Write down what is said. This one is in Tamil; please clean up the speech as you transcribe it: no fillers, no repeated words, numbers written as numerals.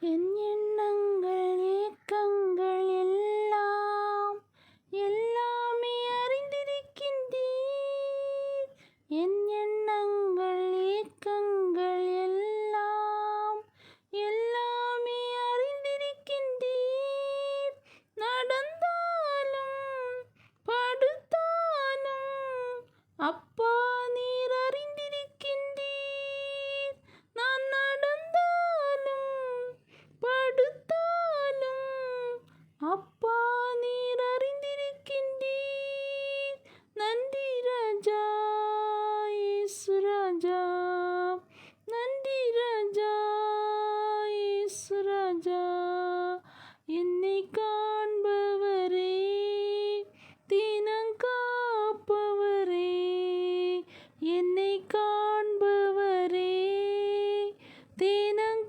என் எண்ணங்கள் ஏக்கங்கள் எல்லாமே அறிந்திருக்கின்றீர். என் எண்ணங்கள் ஏக்கங்கள் எல்லாமே அறிந்திருக்கின்றீர். நடந்தாலும் படுத்தாலும் அப்பா நீர் அறிந்திருக்கின்றீர். நான் நடந்தாலும் படுத்தாலும் அப்பா நீர் அறிந்திருக்கின்றீர். நன்றி ராஜா இயேசு ராஜா, நன்றி ராஜா இயேசு ராஜா. என்னை காண்பவரே, தினம் காப்பவரே, என்னை காண்பவரே, தினம்